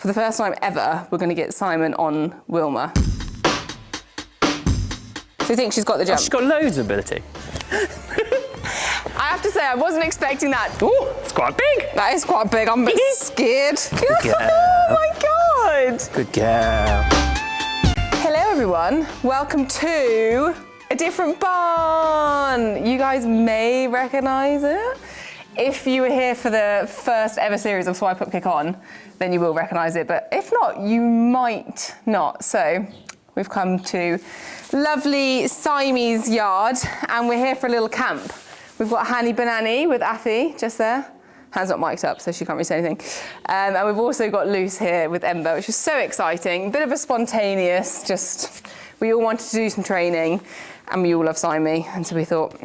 For the first time ever, we're going to get Simon on Wilmer. So you think she's got the jump? Oh, she's got loads of ability. I have to say, I wasn't expecting that. Ooh, it's quite big. That is quite big. I'm a bit scared. Good girl. Oh my God. Good girl. Hello everyone. Welcome to a different barn. You guys may recognize it. If you were here for the first ever series of Swipe Up Kick On, then you will recognize it. But if not, you might not. So we've come to lovely Siamese yard and we're here for a little camp. We've got Hanny Banani with Affy just there. Hands not mic'd up, so she can't really say anything. And we've also got Luce here with Ember, which is so exciting. Bit of a spontaneous, just, we all wanted to do some training and we all love Siamese. And so we thought,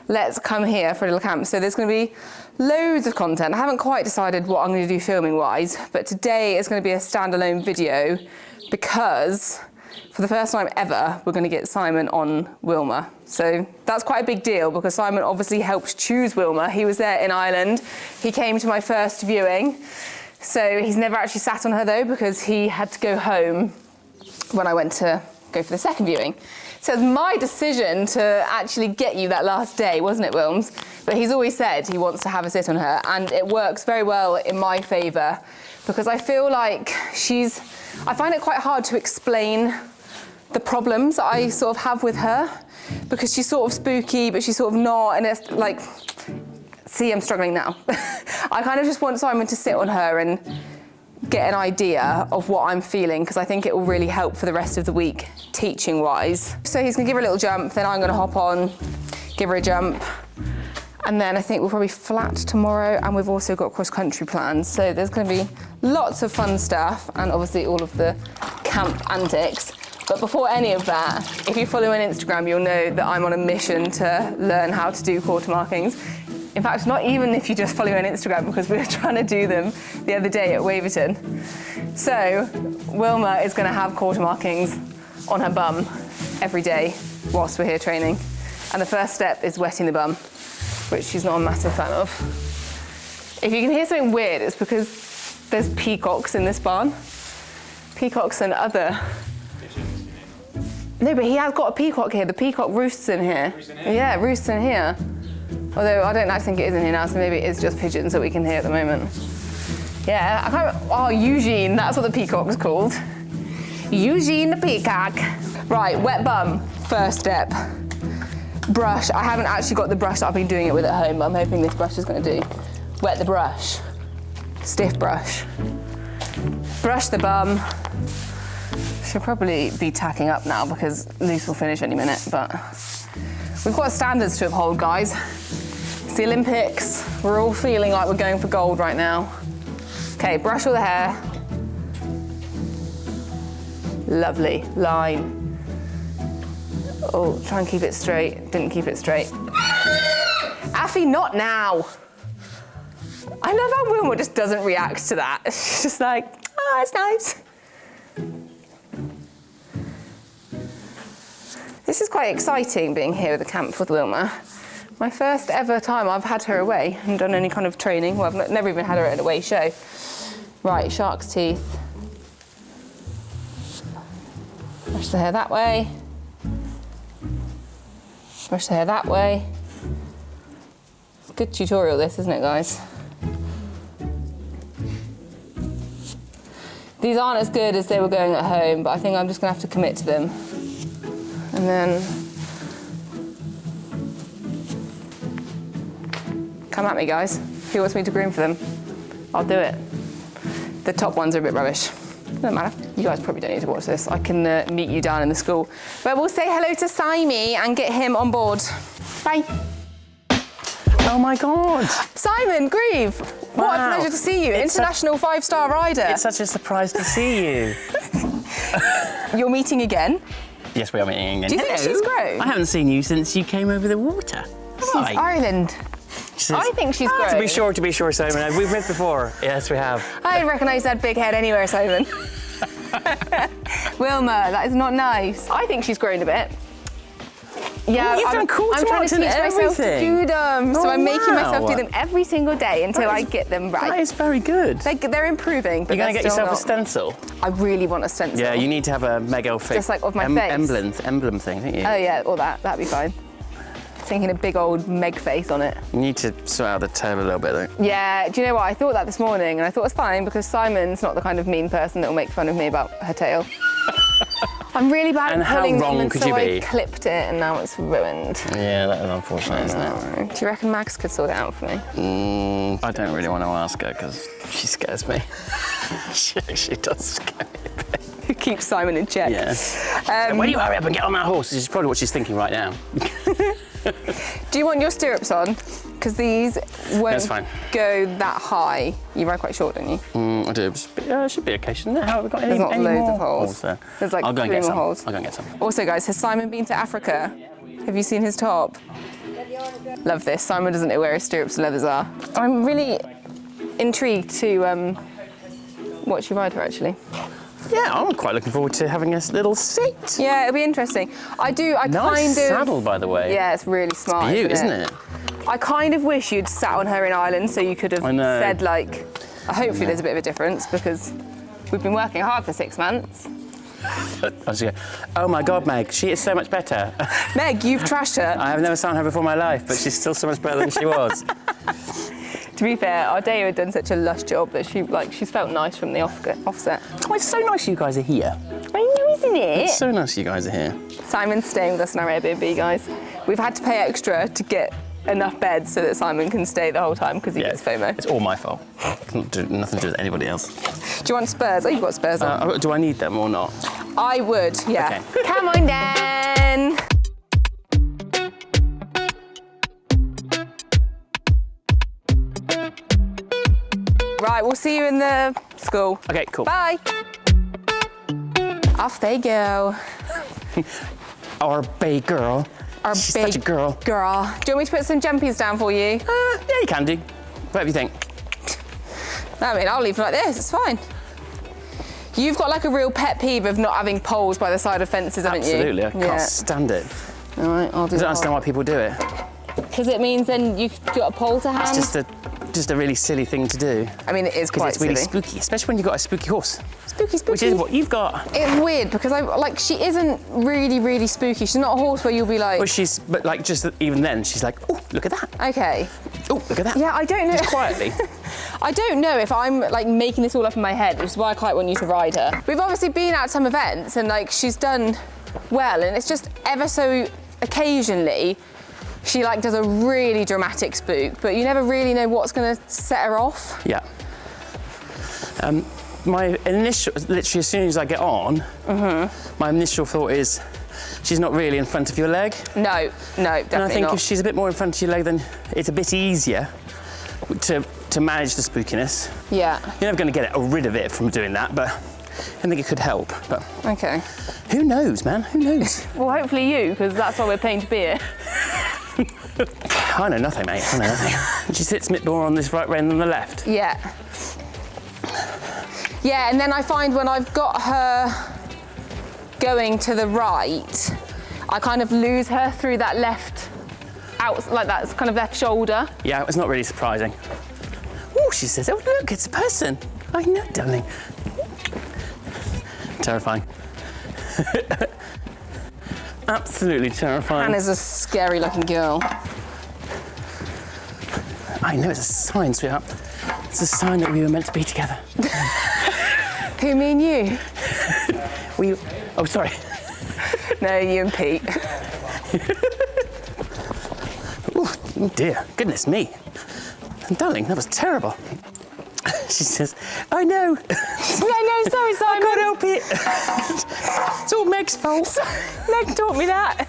let's come here for a little camp. So there's going to be loads of content. I haven't quite decided what I'm going to do filming wise, but today is going to be a standalone video because for the first time ever, we're going to get Simon on Wilmer. So that's quite a big deal because Simon obviously helped choose Wilmer. He was there in Ireland. He came to my first viewing. So he's never actually sat on her though because he had to go home when I went to go for the second viewing. So it's my decision to actually get you that last day, wasn't it, Wilms? But he's always said he wants to have a sit on her and it works very well in my favour because I feel like I find it quite hard to explain the problems that I sort of have with her because she's sort of spooky, but she's sort of not, and it's like, see, I'm struggling now. I kind of just want Simon to sit on her and get an idea of what I'm feeling because I think it will really help for the rest of the week, teaching-wise. So he's gonna give her a little jump, then I'm gonna hop on, give her a jump, and then I think we'll probably flat tomorrow, and we've also got cross-country plans. So there's gonna be lots of fun stuff, and obviously all of the camp antics. But before any of that, if you follow me on Instagram, you'll know that I'm on a mission to learn how to do quarter markings. In fact, not even if you just follow me on Instagram, because we were trying to do them the other day at Waverton. So Wilma is going to have quarter markings on her bum every day whilst we're here training. And the first step is wetting the bum, which she's not a massive fan of. If you can hear something weird, it's because there's peacocks in this barn. Peacocks and other... No, but he has got a peacock here. The peacock roosts in here. Yeah, roosts in here. Although I don't actually think it is in here now, so maybe it's just pigeons that we can hear at the moment. Yeah, I can't remember. Oh, Eugene, that's what the peacock's called. Eugene the peacock. Right, wet bum, first step. Brush, I haven't actually got the brush that I've been doing it with at home, but I'm hoping this brush is gonna do. Wet the brush, stiff brush. Brush the bum. Should probably be tacking up now because Luce will finish any minute, but we've got standards to uphold, guys. It's the Olympics. We're all feeling like we're going for gold right now. Okay, brush all the hair. Lovely, line. Oh, try and keep it straight. Didn't keep it straight. Affy, not now. I love how Wilma just doesn't react to that. She's just like, oh, it's nice. This is quite exciting being here at the camp with Wilma. My first ever time I've had her away and done any kind of training. Well, I've never even had her at an away show. Right, shark's teeth. Brush the hair that way. Brush the hair that way. It's a good tutorial this, isn't it, guys? These aren't as good as they were going at home, but I think I'm just gonna have to commit to them. And then, come at me, guys. Who wants me to groom for them? I'll do it. The top ones are a bit rubbish. Doesn't matter. You guys probably don't need to watch this. I can meet you down in the school. But we'll say hello to Simon and get him on board. Bye. Oh my God. Simon, Grieve. Wow. What a pleasure to see you. International 5-star rider. It's such a surprise to see you. You're meeting again? Yes, we are meeting again. Do you think she's grown? I haven't seen you since you came over the water. Since Ireland. I think she's grown. To be sure, Simon. We've met before. Yes, we have. I recognise that big head anywhere, Simon. Wilma, that is not nice. I think she's grown a bit. Yeah, Oh, you've done quarter I'm trying marks to and teach myself to everything. do them. So Oh, I'm making myself wow. do them every single day until I get them right. That is very good. They're improving, but You're going to they're get still yourself a not. stencil. I really want a stencil. Yeah, you need to have a Meg Elphick Just like of my face. emblem thing, don't you? Oh yeah, or that'd be fine. Thinking a big old Meg face on it. You need to sort out the tail a little bit, though. Yeah, do you know what? I thought that this morning, and I thought it's fine because Simon's not the kind of mean person that will make fun of me about her tail. I'm really bad And at how pulling wrong them, and could so you I be? clipped it, and now it's ruined. Yeah, that is unfortunate, isn't it? Do you reckon Max could sort it out for me? I don't really want to ask her because she scares me. she actually does scare me a bit. Who keeps Simon in check? Yeah. When you hurry up and get on that horse, this is probably what she's thinking right now. Do you want your stirrups on? Because these won't That's fine. go that high. You ride quite short, don't you? I do. It should be okay, shouldn't it? How have we got any, There's not any loads more of holes. there? There's like I'll go and 3 get more some. holes. I'll go and get some. Also, guys, has Simon been to Africa? Have you seen his top? Love this. Simon doesn't know where his stirrups and leathers are. I'm really intrigued to watch you ride her, actually. Yeah, I'm quite looking forward to having a little sit. Yeah, it'll be interesting. I Nice kind of... saddle, by the way. Yeah, it's really smart, Isn't it? I kind of wish you'd sat on her in Ireland so you could have I know. said, like, hopefully there's a bit of a difference because we've been working hard for 6 months. I was going, oh my God, Meg, she is so much better. Meg, you've trashed her. I have never seen her before in my life, but she's still so much better than she was. To be fair, Ardea had done such a lush job that she's felt nice from the offset. Oh, it's so nice you guys are here. I know, isn't it? It's so nice you guys are here. Simon's staying with us in our Airbnb, guys. We've had to pay extra to get enough beds so that Simon can stay the whole time because he gets FOMO. It's all my fault. It's nothing to do with anybody else. Do you want spurs? Oh, you've got spurs on. Do I need them or not? I would, yeah. Okay. Come on, Dan. Right, we'll see you in the school. Okay, cool. Bye. Off they go. Our bay girl. Our She's big such a girl. girl. Do you want me to put some jumpies down for you? Yeah, you can do. Whatever you think. I mean, I'll leave it like this, it's fine. You've got like a real pet peeve of not having poles by the side of fences, haven't you? Absolutely, I can't stand it. All right, I'll do I don't that. understand why people do it. Because it means then you've got a pole to hand. It's just a really silly thing to do. I mean, it is quite Because it's really silly. spooky, especially when you've got a spooky horse. Spooky, spooky. Which is what you've got. It's weird because she isn't really spooky. She's not a horse where you'll be like. But like just even then, she's like, oh, look at that. Okay. Oh, look at that. Yeah, I don't know. Just quietly. I don't know if I'm like making this all up in my head, which is why I quite want you to ride her. We've obviously been at some events and like she's done well, and it's just ever so occasionally she like does a really dramatic spook, but you never really know what's going to set her off. Yeah. My initial, literally as soon as I get on, my initial thought is, she's not really in front of your leg. No, definitely And I think not. if she's a bit more in front of your leg, then it's a bit easier to manage the spookiness. Yeah. You're never going to get rid of it from doing that, but I think it could help. But Okay. who knows, man? Who knows? Well, hopefully you, because that's why we're paying to be here. I know nothing, mate. I know nothing. She sits a bit more on this right rein than the left. Yeah. Yeah, and then I find when I've got her going to the right, I kind of lose her through that left, like that kind of left shoulder. Yeah, it's not really surprising. Oh, she says, oh, look, it's a person. I know, darling. Terrifying. Absolutely terrifying. Hannah's a scary looking girl. I know, it's a sign, sweetheart. It's a sign that we were meant to be together. Who, me and you? Oh, sorry. No, you and Pete. Oh dear, goodness me. Darling, that was terrible. She says, I know. I know, sorry, Simon. I can't help it. It's all Meg's fault. Meg taught me that.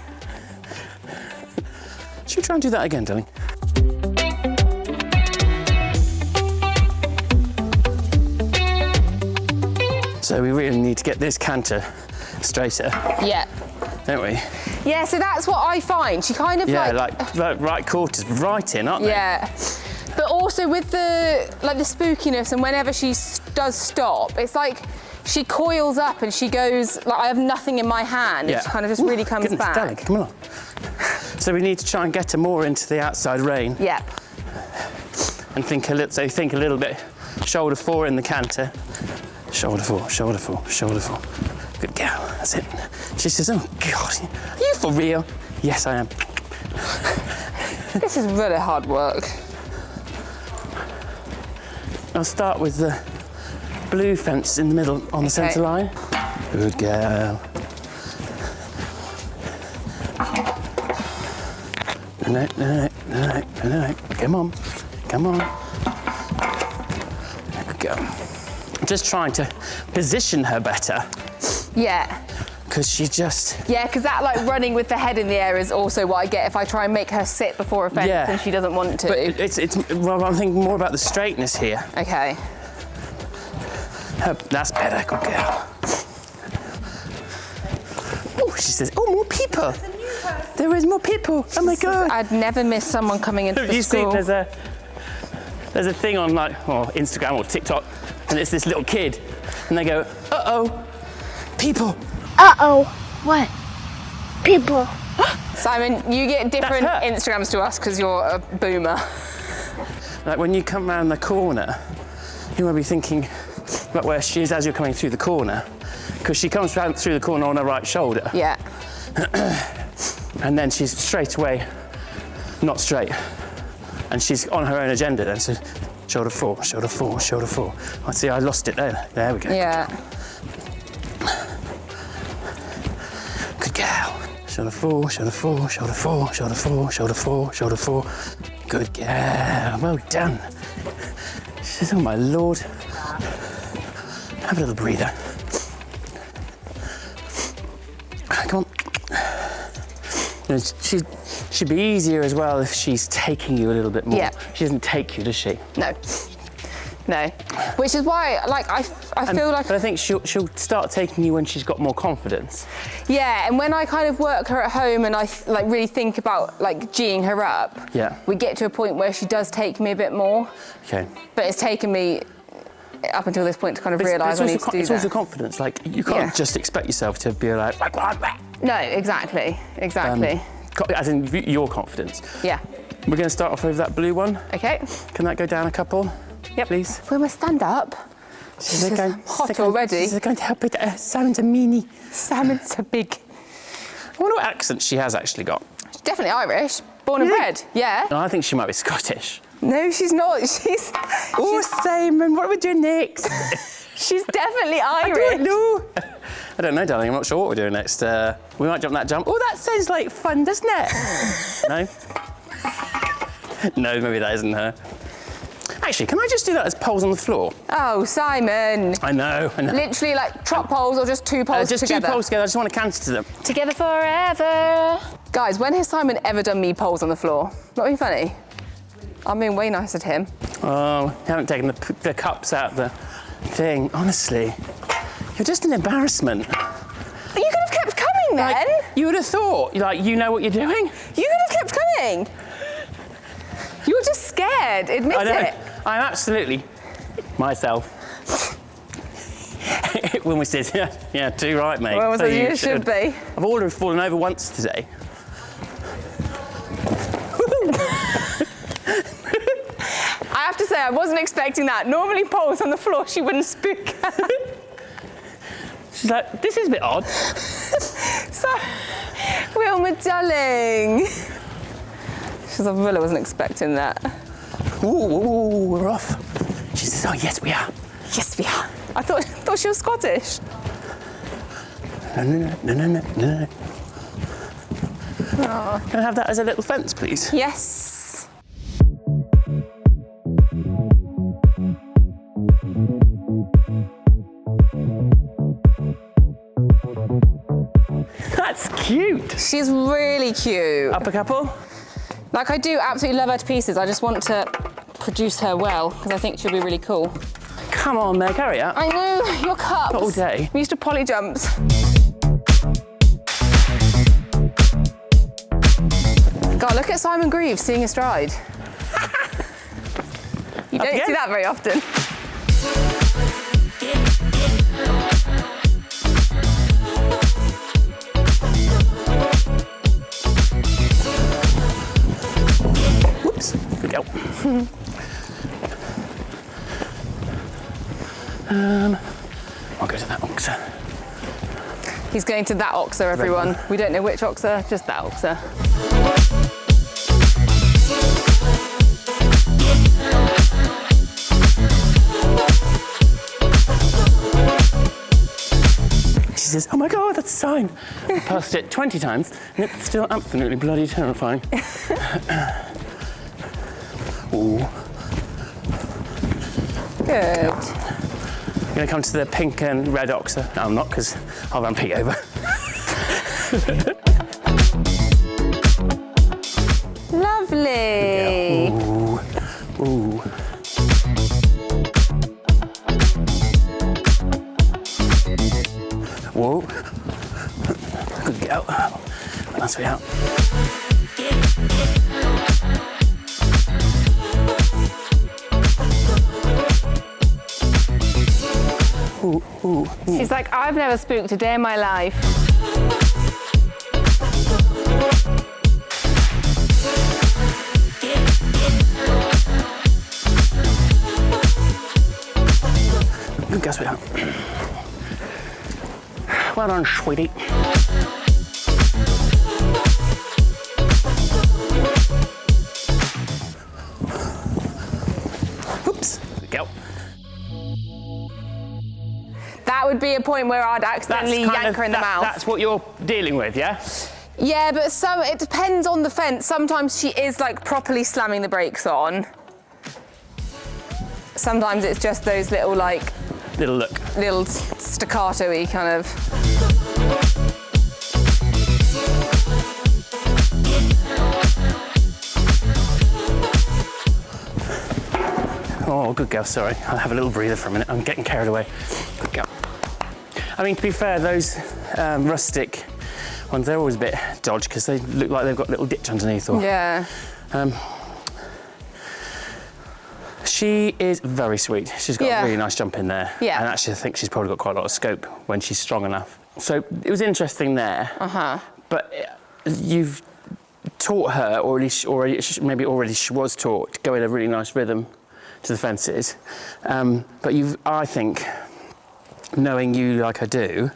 Should we try and do that again, darling? So we really need to get this canter straighter, Yeah. don't we? Yeah, so that's what I find. She kind of Yeah, like right quarters, right in, aren't they? Yeah. But also with the spookiness, and whenever she does stop, it's like she coils up and she goes, like, I have nothing in my hand. Yeah. She kind of just really comes Goodness, back. darling, come on. So we need to try and get her more into the outside rein. Yep. And think a little bit, shoulder 4 in the canter. Shoulder 4, shoulder 4, shoulder 4. Good girl, that's it. She says, oh God, are you for real? Yes, I am. This is really hard work. I'll start with the blue fence in the middle on the centre line. Good girl. No. Come on. Good girl. I'm just trying to position her better. Yeah. Because she just... Yeah, because that like running with the head in the air is also what I get if I try and make her sit before a fence and she doesn't want to. But well, I'm thinking more about the straightness here. Okay. That's better, good girl. Oh, she says, oh, more people. There is more people. Oh my God. I'd never miss someone coming into the school. You've seen there's a thing on like Instagram or TikTok, and it's this little kid, and they go, uh-oh, people. Uh-oh, what? People. Simon, you get different Instagrams to us because you're a boomer. Like when you come around the corner, you might be thinking about where she is as you're coming through the corner, because she comes round through the corner on her right shoulder. Yeah. And then she's straight away not straight. And she's on her own agenda then, so shoulder 4, shoulder 4, shoulder 4. I see, I lost it there. There we go. Yeah. Good girl. Shoulder 4, shoulder 4, shoulder 4, shoulder 4, shoulder 4, shoulder 4. Good girl. Well done. She says, oh my Lord. Have a little breather. Come on. You know, she'd be easier as well if she's taking you a little bit more. Yeah. She doesn't take you, does she? No. Which is why, like, I feel like... But I think she'll start taking you when she's got more confidence. Yeah, and when I kind of work her at home and I like really think about like G'ing her up, we get to a point where she does take me a bit more. Okay. But it's taken me up until this point to kind of realise I need to do that. It's also confidence. Like, you can't just expect yourself to be like... No, exactly. As in your confidence. Yeah. We're going to start off with that blue one. Okay. Can that go down a couple? Yep. Please. Wilma, stand up. She's hot already. This is going to help with Salmon's a meanie. Salmon's a big... I wonder what accent she has actually got. She's definitely Irish. Born and bred. Yeah. No, I think she might be Scottish. No, she's not. She's Simon, what are we doing next? She's definitely Irish. I don't know, darling. I'm not sure what we're doing next. We might jump that jump. Oh, that sounds like fun, doesn't it? No? No, maybe that isn't her. Actually, can I just do that as poles on the floor? Oh, Simon. I know. Literally like trot poles or just 2 poles just together? Just 2 poles together. I just want to canter to them. Together forever. Guys, when has Simon ever done me poles on the floor? Not being funny. I'm being way nicer to him. Oh, you haven't taken the cups out of the thing. Honestly, you're just an embarrassment. You could have kept coming then. Like, you would have thought, like, you know what you're doing. You could have kept coming. You were just scared, admit it. I'm absolutely myself. Wilma says, yeah, too right, mate. Well, so you should be. I've already fallen over once today. I have to say, I wasn't expecting that. Normally, poles on the floor, she wouldn't spook at. She's like, this is a bit odd. So, Wilma, darling. She's like, I really wasn't expecting that. Ooh, we're off. She says, oh, yes, we are. Yes, we are. I thought she was Scottish. No. Oh. Can I have that as a little fence, please? Yes. That's cute. She's really cute. Up a couple? Like, I do absolutely love her to pieces. I just want to produce her well, because I think she'll be really cool. Come on, Meg, hurry up. I know, your cups. Not all day. We used to poly jumps. God, look at Simon Greaves seeing a stride. You don't see that very often. I'll go to that oxer. He's going to that oxer, everyone. We don't know which oxer, just that oxer. She says, oh my God, that's a sign. I passed it 20 times and it's still absolutely bloody terrifying. Ooh. Good. I'm going to come to the pink and red oxer. No, I'm not, because I'll run Pete over. Lovely. Ooh. Ooh. Whoa. Good girl. Last way out. Ooh, ooh, ooh. She's like, I've never spooked a day in my life. Good girl, sweetheart. Well done, sweetie. Oops. Good girl. That would be a point where I'd accidentally yank her in the mouth. That's what you're dealing with, yeah? Yeah, but it depends on the fence. Sometimes she is like properly slamming the brakes on. Sometimes it's just those little like... Little staccato-y kind of... Oh, good girl, sorry. I'll have a little breather for a minute. I'm getting carried away. Good girl. I mean, to be fair, those rustic ones, they're always a bit dodgy because they look like they've got a little ditch underneath. Or, yeah. She is very sweet. She's got a really nice jump in there. Yeah. And actually, I think she's probably got quite a lot of scope when she's strong enough. So it was interesting there. Uh-huh. But you've taught her, or at least maybe already she was taught, to go in a really nice rhythm to the fences. But I think, knowing you like I do,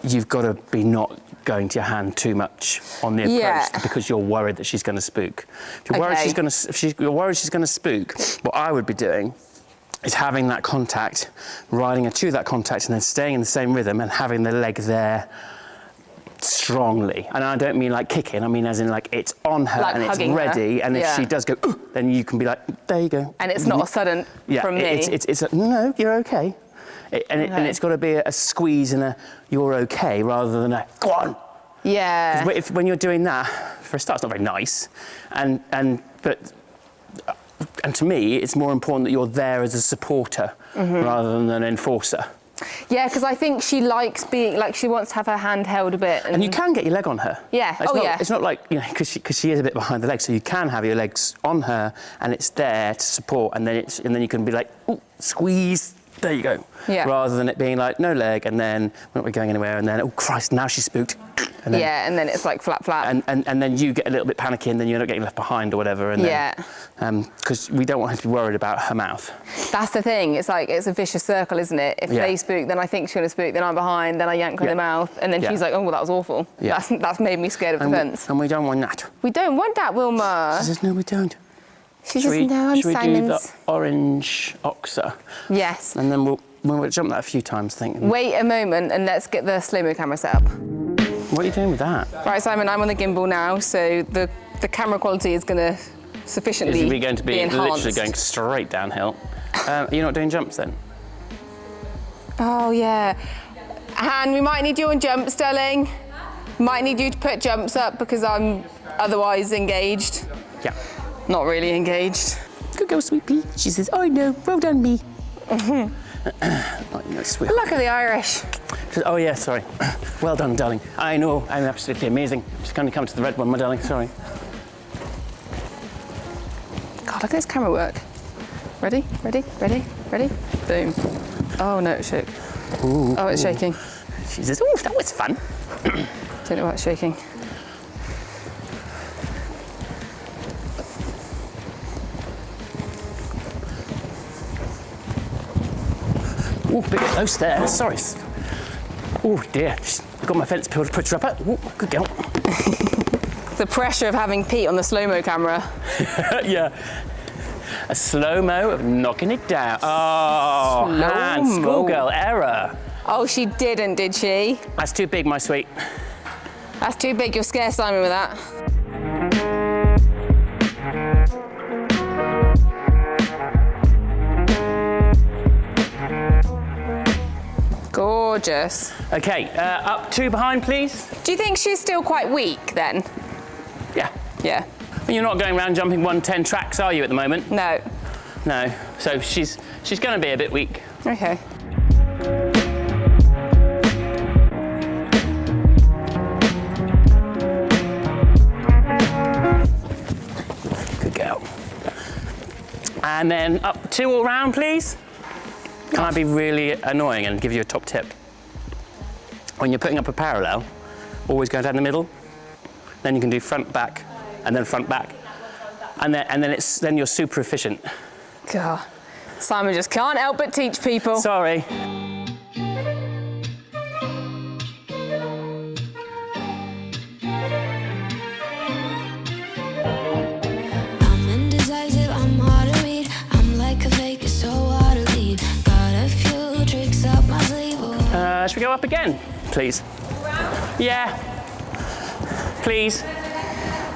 you've got to be not going to your hand too much on the approach because you're worried that she's going to spook. If you're worried she's going to spook, what I would be doing is having that contact, riding her to that contact, and then staying in the same rhythm and having the leg there strongly. And I don't mean like kicking, I mean as in like it's on her like and it's ready, and if she does go, ooh, then you can be like, there you go. And it's not a sudden from me. It's a, no, you're okay. And it's got to be a squeeze and a you're okay rather than a go on. Yeah. When you're doing that, for a start, it's not very nice. And to me, it's more important that you're there as a supporter rather than an enforcer. Yeah, because I think she likes being, like, she wants to have her hand held a bit. And you can get your leg on her. Yeah, It's not like, you know, because she is a bit behind the leg, so you can have your legs on her and it's there to support, and then you can be like, ooh, squeeze. There you go. Yeah. Rather than it being like, no leg, and then we're not going anywhere, and then, oh Christ, now she's spooked. And then, and then it's like flap. And then you get a little bit panicky, and then you're not getting left behind or whatever. And because we don't want her to be worried about her mouth. That's the thing. It's like, it's a vicious circle, isn't it? If they spook, then I think she's going to spook, then I'm behind, then I yank her in the mouth, and then she's like, oh, well, that was awful. Yeah. That's made me scared of the fence. And we don't want that. We don't want that, Wilma. She says, no, we don't. She says, no, I'm Simon's. Should we do the orange oxer? Yes. And then we'll jump that a few times, I think. Wait a moment and let's get the slow-mo camera set up. What are you doing with that? Right, Simon, I'm on the gimbal now, so the camera quality is going to sufficiently Is going to be enhanced. literally going straight downhill. You're not doing jumps then? Oh, yeah. Han, we might need you on jumps, darling. Might need you to put jumps up because I'm otherwise engaged. Yeah. Not really engaged. Good girl, sweet pea. She says, oh no, well done, me. Oh, no, sweet. Look at the Irish. She says, oh yeah, sorry. Well done, darling. I know, I'm absolutely amazing. Just going to come to the red one, my darling, sorry. God, look at this camera work. Ready? Boom. Oh no, it shook. Ooh, oh, it's shaking. She says, oh, that was fun. Don't know why it's shaking. Oh, a bit close there. Sorry. Oh dear. I've got my fence pulled to put her up at. Oh, good girl. The pressure of having Pete on the slow-mo camera. Yeah. A slow-mo of knocking it down. Oh, hand, schoolgirl error. Oh, she didn't, did she? That's too big, my sweet. That's too big. You'll scare Simon with that. Gorgeous. Okay, up 2 behind, please. Do you think she's still quite weak then? Yeah. Yeah. You're not going around jumping 110 tracks, are you, at the moment? No. No. So she's going to be a bit weak. Okay. Good girl. And then up 2 all round, please. Can I be really annoying and give you a top tip? When you're putting up a parallel, always go down the middle. Then you can do front, back, and then front, back. And then you're super efficient. God. Simon just can't help but teach people. Sorry. I'm indecisive, I'm hard to read. I'm like a fake, it's so hard to lead. Got a few tricks up my sleeve. Should we go up again, please? Yeah. Please.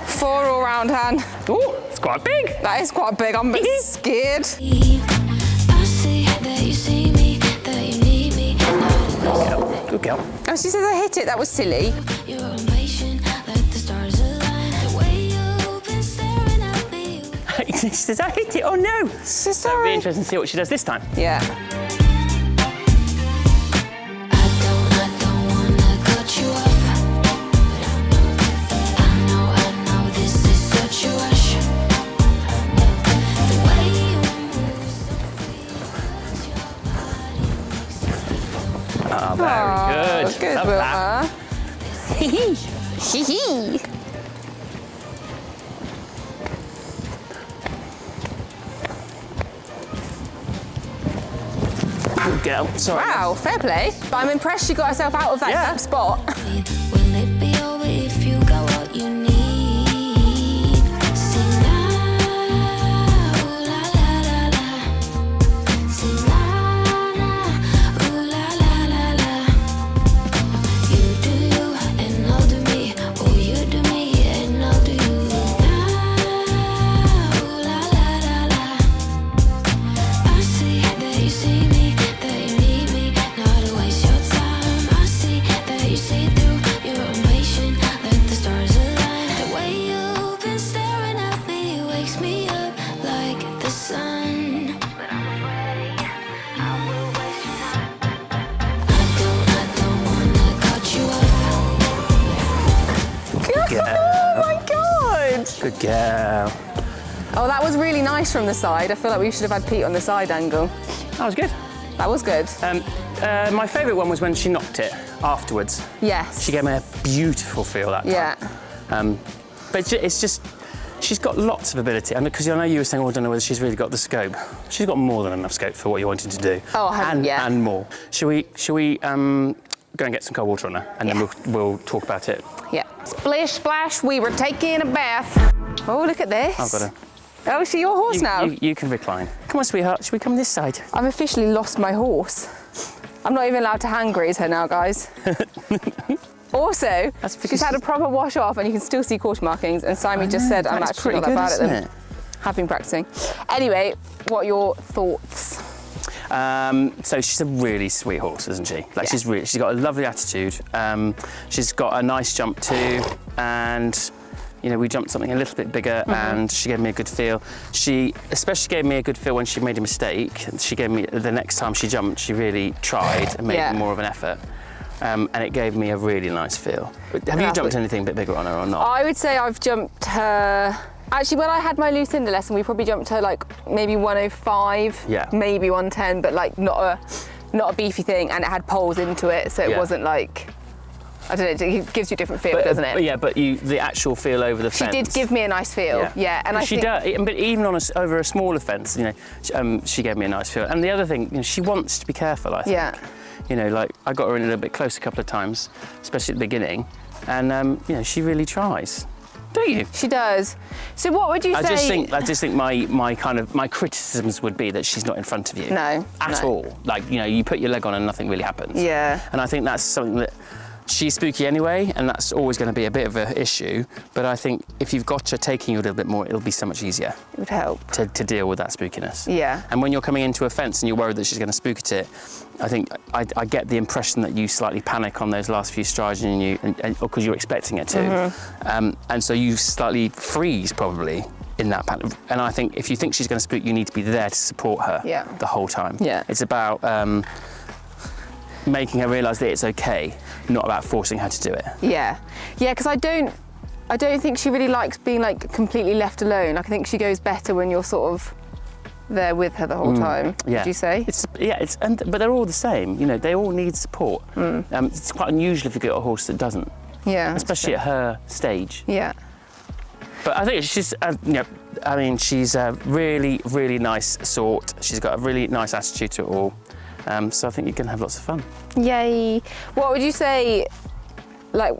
4 all round, Han. Ooh, it's quite big. That is quite big. I'm a bit scared. I see that you see me, that you need me. Good girl. Oh, she says I hit it. That was silly. You're impatient, let the stars align. The way you've been staring at me. She says, I hit it. Oh no. She's It'll be sorry. interesting to see what she does this time. Yeah. I don't wanna cut you off. I know this is such a rush. The way you move so free, your body makes me Oh, very good. Good, Love that. Wilma. Hee hee. Good girl. Sorry. Wow, fair play. But I'm impressed she got herself out of that Yeah. spot. Will it be over if you got what you need? Sing now, ooh la la la la. Sing now, ooh la la la la. You do you and I'll do me. Oh, you do me and I'll do you. Now, ooh la la la la. I see that you see me, that you need me. Not to waste your time. I see that you see through. You're impatient, let the stars align. The way you've been staring at me wakes me up like the sun. But I'm afraid I will waste your time. I don't wanna cut you off. Oh my God. Good girl. Oh, that was really nice from the side. I feel like we should have had Pete on the side angle. That was good. That was good. My favourite one was when she knocked it afterwards. Yes. She gave me a beautiful feel that time. Yeah. But it's just, she's got lots of ability. And because I know you were saying, well, I don't know whether she's really got the scope. She's got more than enough scope for what you wanted to do. Oh, yeah. And more. Shall we go and get some cold water on her, and then we'll talk about it. Yeah. Splish splash, we were taking a bath. Oh, look at this. I've got her. Oh, is she your horse now? You can recline. Come on, sweetheart. Should we come this side? I've officially lost my horse. I'm not even allowed to hand graze her now, guys. Also, That's because she's had a proper wash off and you can still see caution markings, and Simon just said I'm That's actually pretty not good, that bad at them. isn't it? Have been practicing. Anyway, what are your thoughts? So she's a really sweet horse, isn't she? Like Yeah. she's got a lovely attitude. She's got a nice jump too, and you know, we jumped something a little bit bigger, and she gave me a good feel. She especially gave me a good feel when she made a mistake. She gave me, the next time she jumped, she really tried and made more of an effort. And it gave me a really nice feel. Have you jumped anything a bit bigger on her or not? I would say I've jumped her. Actually, when I had my Lucinda lesson, we probably jumped her like maybe 105, maybe 110, but like not a beefy thing, and it had poles into it, so it wasn't like I don't know, it gives you a different feel, doesn't it? Yeah, but the actual feel over the She fence. did give me a nice feel, yeah. And she does, but even over a smaller fence, you know, she gave me a nice feel. And the other thing, you know, she wants to be careful, I think. Yeah. You know, like I got her in a little bit close a couple of times, especially at the beginning, and you know, she really tries. Do you? She does. So what would you say? I just think my criticisms would be that she's not in front of you. No. At all. Like, you know, you put your leg on and nothing really happens. Yeah. And I think that's something that she's spooky anyway, and that's always going to be a bit of an issue. But I think if you've got her taking you a little bit more, it'll be so much easier. It would help. To deal with that spookiness. Yeah. And when you're coming into a fence and you're worried that she's going to spook at it, I think I get the impression that you slightly panic on those last few strides and because you're expecting it to. Mm-hmm. And so you slightly freeze probably in that panic. And I think if you think she's going to spook, you need to be there to support her the whole time. Yeah. It's about making her realise that it's okay, not about forcing her to do it. Yeah. Yeah, because I don't think she really likes being like completely left alone. I think she goes better when you're sort of there with her the whole time. Yeah. Would you say? But they're all the same. You know, they all need support. It's quite unusual if you get a horse that doesn't. Yeah. Especially at her stage. Yeah. But I think she's, you know, I mean, she's a really, really nice sort. She's got a really nice attitude to it all. So I think you can have lots of fun. Yay. What would you say, like,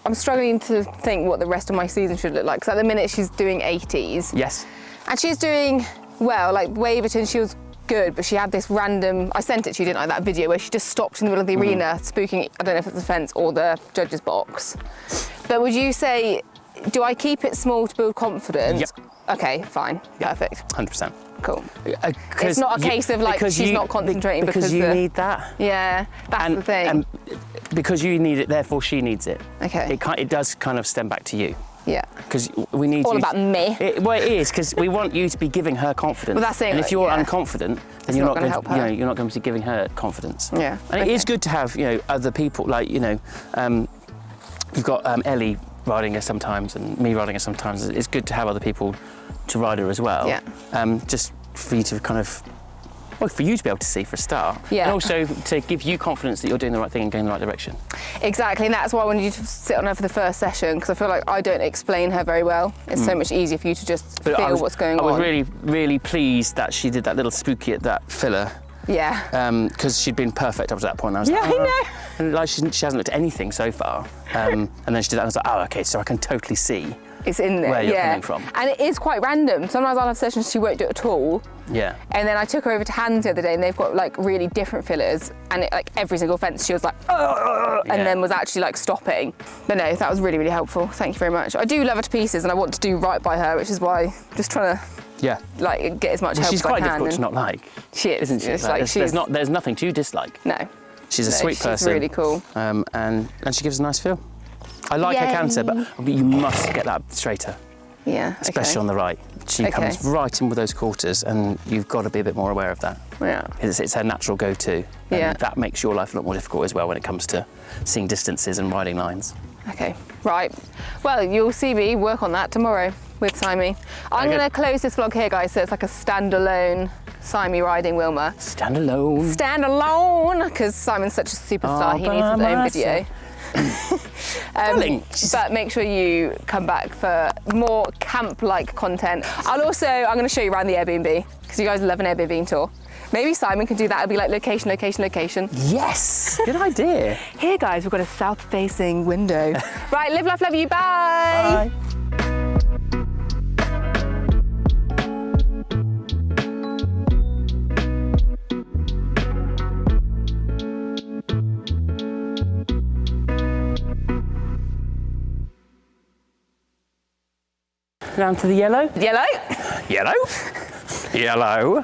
I'm struggling to think what the rest of my season should look like, because at the minute she's doing 80s. Yes. And she's doing well, like Waverton, she was good, but she had this random, I sent it to you, didn't I, that video where she just stopped in the middle of the arena spooking, I don't know if it's the fence or the judge's box. But would you say, do I keep it small to build confidence? Yep. Okay, fine, perfect. 100%. Cool. It's not a case of like she's not concentrating because you need that. Yeah, that's the thing. And because you need it, therefore she needs it. Okay. It does kind of stem back to you. Yeah. Because we need all you. About me. Well, it is because we want you to be giving her confidence. Well, that's it. And if you're unconfident, then you're not going to help her. You know, you're not going to be giving her confidence. Yeah. And it is good to have, you know, other people like, you know, you've got Ellie riding her sometimes and me riding her sometimes. It's good to have other people to ride her as well. Yeah. Just for you to kind of, well, for you to be able to see for a start. Yeah. And also to give you confidence that you're doing the right thing and going the right direction. Exactly, and that's why I wanted you to sit on her for the first session, because I feel like I don't explain her very well. It's so much easier for you to just feel what's going on. I was really, really pleased that she did that little spooky at that filler. Yeah. Because she'd been perfect up to that point. I was like, I know. And like she hasn't looked at anything so far. And then she did that and I was like, oh, okay, so I can totally see it's in there, where you're coming from. And it is quite random. Sometimes I'll have sessions she won't do it at all. Yeah. And then I took her over to Hands the other day and they've got like really different fillers, and like every single fence she was like, and then was actually like stopping. But no, that was really, really helpful. Thank you very much. I do love her to pieces and I want to do right by her, which is why just trying to like get as much help as I can. She's quite difficult to not like. She is, isn't she? It's like there's nothing to dislike. No. She's a sweet person. She's really cool. And she gives a nice feel. I like her canter, but you must get that straighter. Yeah. Especially on the right. She comes right in with those quarters and you've got to be a bit more aware of that. Yeah. It's her natural go-to. And that makes your life a lot more difficult as well when it comes to seeing distances and riding lines. Okay, right. Well, you'll see me work on that tomorrow with Simey. I'm going to close this vlog here, guys, so it's like a standalone Simey riding Wilmer. Standalone. Standalone, because Simon's such a superstar, he needs his own video. But make sure you come back for more camp-like content. I'm going to show you around the Airbnb, because you guys love an Airbnb tour. Maybe Simon can do that. It'll be like location, location, location. Yes, good idea. Here, guys, we've got a south-facing window. Right, live, laugh, love you. Bye. Bye. Down to the yellow. Yellow. Yellow. Yellow.